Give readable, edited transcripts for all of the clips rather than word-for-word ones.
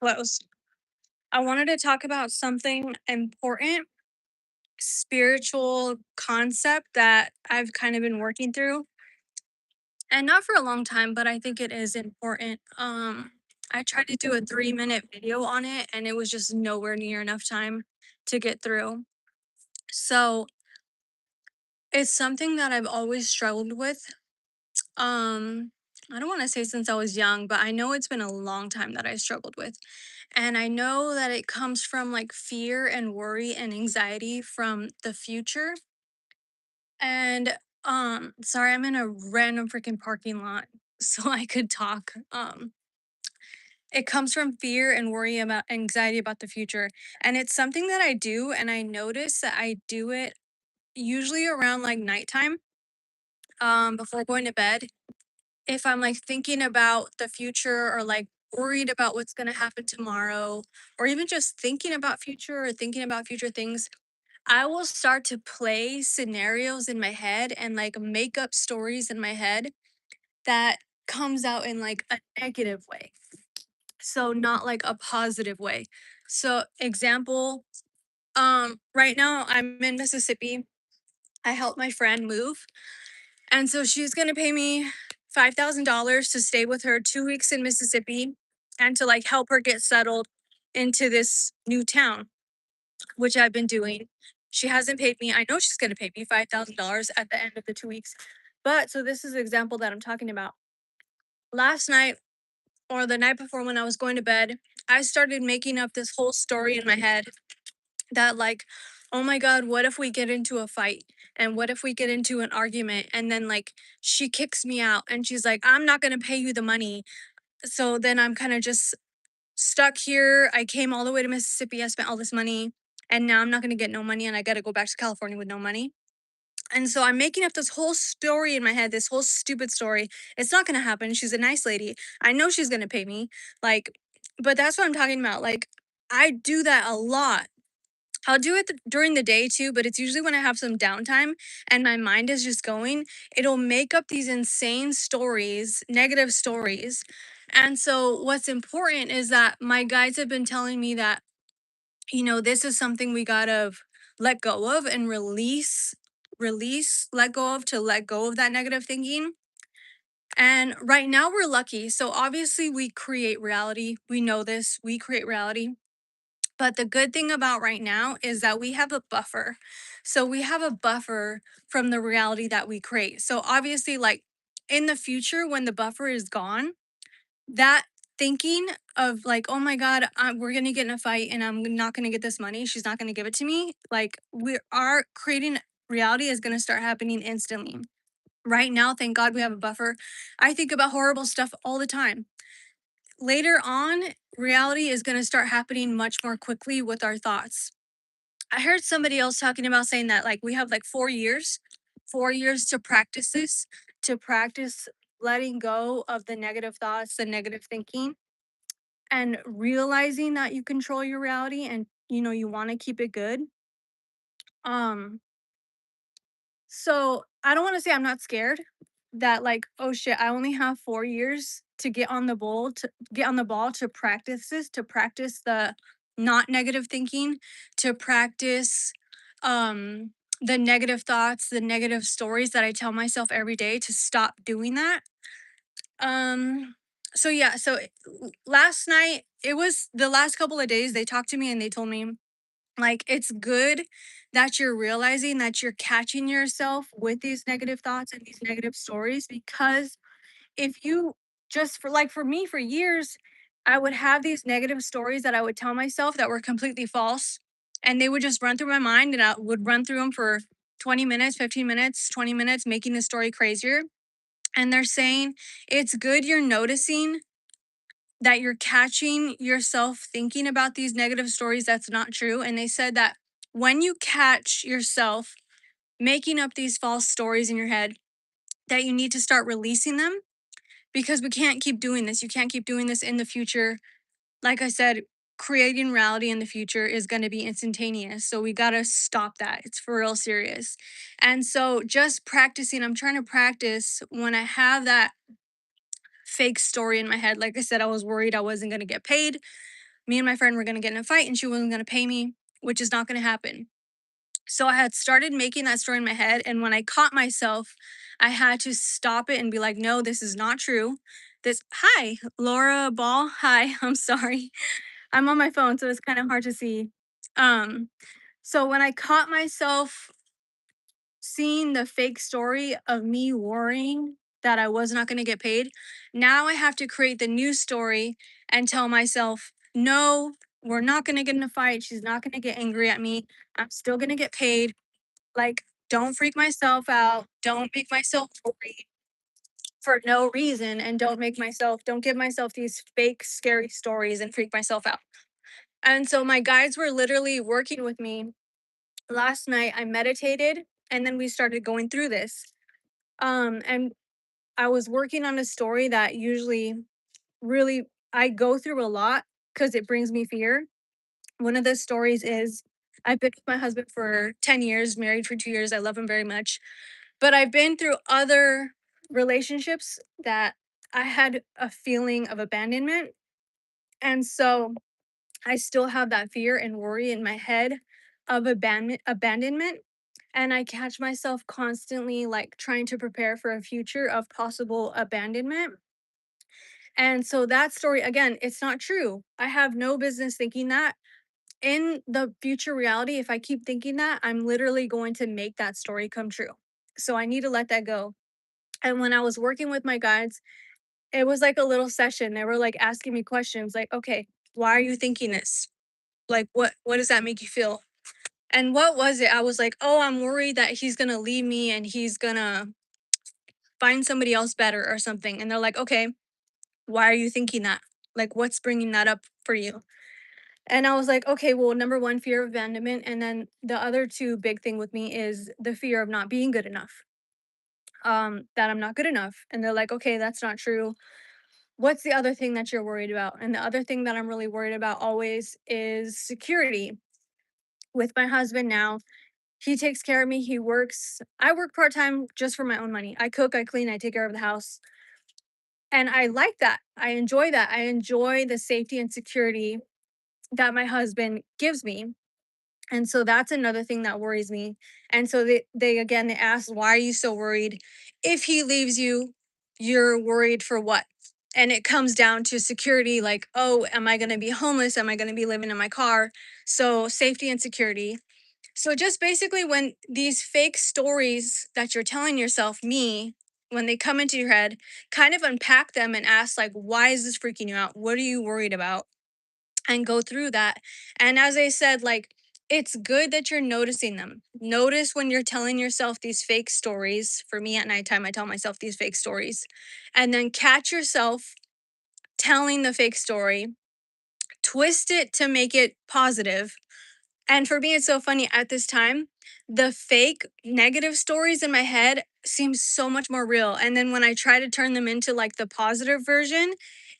Close. I wanted to talk about something important, spiritual concept that I've kind of been working through, and not for a long time, but I think it is important. I tried to do a 3-minute video on it, and it was just nowhere near enough time to get through. So it's something that I've always struggled with. Um, I don't want to say since I was young, but I know it's been a long time that I struggled with. And I know that it comes from like fear and worry and anxiety from the future. And sorry, I'm in a random freaking parking lot so I could talk. It comes from fear and worry about anxiety about the future. And it's something that I do and I notice that I do it usually around like nighttime, before going to bed. If I'm like thinking about the future or like worried about what's going to happen tomorrow, or even just thinking about future or thinking about future things, I will start to play scenarios in my head and like make up stories in my head that comes out in like a negative way. So not like a positive way. So example, right now I'm in Mississippi. I helped my friend move, and so she's going to pay me $5,000 to stay with her 2 weeks in Mississippi and to like help her get settled into this new town, which I've been doing. She hasn't paid me. I know she's going to pay me $5,000 at the end of the 2 weeks. But so this is the example that I'm talking about. Last night or the night before when I was going to bed, I started making up this whole story in my head that, like, oh my God, what if we get into a fight? And what if we get into an argument? And then, like, she kicks me out and she's like, I'm not going to pay you the money. So then I'm kind of just stuck here. I came all the way to Mississippi. I spent all this money and now I'm not going to get no money and I got to go back to California with no money. And so I'm making up this whole story in my head, this whole stupid story. It's not going to happen. She's a nice lady. I know she's going to pay me. Like, but that's what I'm talking about. Like, I do that a lot. I'll do it during the day too, but it's usually when I have some downtime and my mind is just going, it'll make up these insane stories, negative stories. And so what's important is that my guides have been telling me that, this is something we gotta let go of and let go of, to let go of that negative thinking. And right now we're lucky. So obviously we create reality. We know this. We create reality. But the good thing about right now is that we have a buffer. So we have a buffer from the reality that we create. So obviously, like in the future, when the buffer is gone, that thinking of like, oh my God, we're going to get in a fight and I'm not going to get this money. She's not going to give it to me. Like we are creating reality is going to start happening instantly. Right now, thank God we have a buffer. I think about horrible stuff all the time. Later on, reality is going to start happening much more quickly with our thoughts. I heard somebody else talking about saying that like we have like 4 years, 4 years to practice this, to practice letting go of the negative thoughts, the negative thinking, and realizing that you control your reality and you want to keep it good. Um, so I don't want to say I'm not scared that like, oh shit, I only have 4 years to get on the ball to practice this, to practice the not negative thinking, to practice the negative thoughts, the negative stories that I tell myself every day, to stop doing that. Um so yeah, last night, it was the last couple of days they talked to me and they told me like, it's good that you're realizing that you're catching yourself with these negative thoughts and these negative stories, because if you just for me, for years, I would have these negative stories that I would tell myself that were completely false. And they would just run through my mind and I would run through them for 20 minutes, 15 minutes, 20 minutes, making the story crazier. And they're saying it's good you're noticing that you're catching yourself thinking about these negative stories that's not true. And they said that when you catch yourself making up these false stories in your head, that you need to start releasing them, because we can't keep doing this. You can't keep doing this in the future. Like I said, creating reality in the future is going to be instantaneous. So we got to stop that. It's for real serious. And so just practicing, I'm trying to practice when I have that fake story in my head. Like I said, I was worried I wasn't going to get paid. me and my friend were going to get in a fight and she wasn't going to pay me, which is not going to happen. So I had started making that story in my head. And when I caught myself, I had to stop it and be like, no, this is not true. Hi, Laura Ball. Hi, I'm sorry. I'm on my phone, so it's kind of hard to see. Um, so when I caught myself seeing the fake story of me worrying that I was not going to get paid, now I have to create the new story and tell myself, no, we're not going to get in a fight. She's not going to get angry at me. I'm still going to get paid. Like, don't freak myself out. Don't make myself worry for no reason. And don't give myself these fake, scary stories and freak myself out. And so my guides were literally working with me. Last night I meditated and then we started going through this. And I was working on a story that usually really I go through a lot because it brings me fear. One of the stories is I've been with my husband for 10 years, married for 2 years. I love him very much. But I've been through other relationships that I had a feeling of abandonment. And so I still have that fear and worry in my head of abandonment. And I catch myself constantly like trying to prepare for a future of possible abandonment. And so that story, again, it's not true. I have no business thinking that. In the future reality, if I keep thinking that, I'm literally going to make that story come true. So I need to let that go. And when I was working with my guides, it was like a little session. They were like asking me questions like, okay, why are you thinking this? Like what does that make you feel? And what was it? I was like, oh, I'm worried that he's gonna leave me and he's gonna find somebody else better or something. And they're like, okay, why are you thinking that? Like, what's bringing that up for you? And I was like, okay, well, number one, fear of abandonment. And then the other two big thing with me is the fear of not being good enough, that I'm not good enough. And they're like, okay, that's not true. What's the other thing that you're worried about? And the other thing that I'm really worried about always is security. With my husband now, he takes care of me. I work part time just for my own money. I cook, I clean, I take care of the house. And I like that. I enjoy that. I enjoy the safety and security that my husband gives me. And so that's another thing that worries me. And so they ask, why are you so worried? If he leaves you, you're worried for what? And it comes down to security, like, oh, am I going to be homeless? Am I going to be living in my car? So safety and security. So just basically when these fake stories that you're telling yourself, when they come into your head, kind of unpack them and ask like, why is this freaking you out? What are you worried about? And go through that. And as I said, like, it's good that you're noticing them. Notice when you're telling yourself these fake stories. For me at nighttime, I tell myself these fake stories. And then catch yourself telling the fake story, twist it to make it positive. And for me, it's so funny at this time, the fake negative stories in my head seem so much more real. And then when I try to turn them into like the positive version,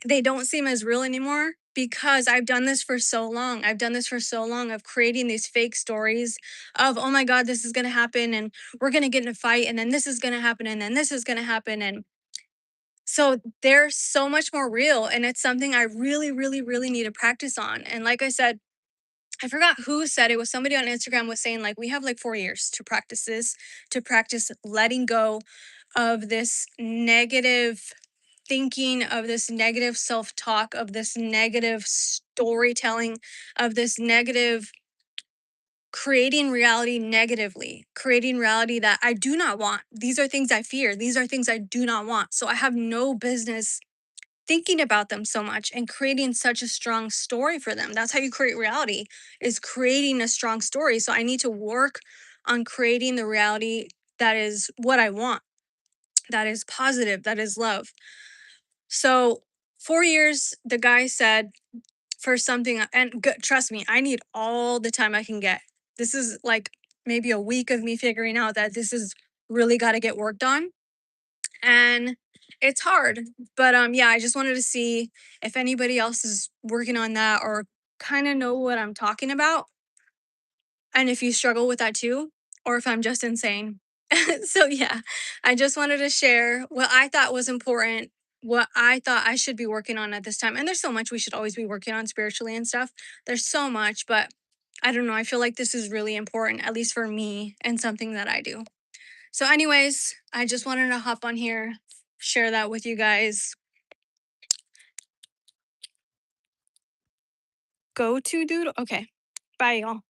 they don't seem as real anymore because I've done this for so long. I've done this for so long of creating these fake stories of, oh my God, this is going to happen and we're going to get in a fight and then this is going to happen and then this is going to happen. And so they're so much more real. And it's something I really, really, really need to practice on. And like I said, I forgot who said it was somebody on Instagram was saying like we have like 4 years to practice this, to practice letting go of this negative thinking, of this negative self-talk, of this negative storytelling, of this negative creating reality negatively, creating reality that I do not want. These are things I fear. These are things I do not want. So I have no business thinking about them so much and creating such a strong story for them. That's how you create reality, is creating a strong story. So I need to work on creating the reality that is what I want, that is positive, that is love. So 4 years, the guy said for something, and trust me, I need all the time I can get. This is like maybe a week of me figuring out that this is really got to get worked on. And it's hard, but yeah, I just wanted to see if anybody else is working on that or kind of know what I'm talking about, and if you struggle with that too, or if I'm just insane. So yeah, I just wanted to share what I thought was important what I thought I should be working on at this time. And there's so much we should always be working on spiritually and stuff. There's so much, but I don't know. I feel like this is really important, at least for me, and something that I do. So, anyways, I just wanted to hop on here, share that with you guys. Go to dude. Okay. Bye, y'all.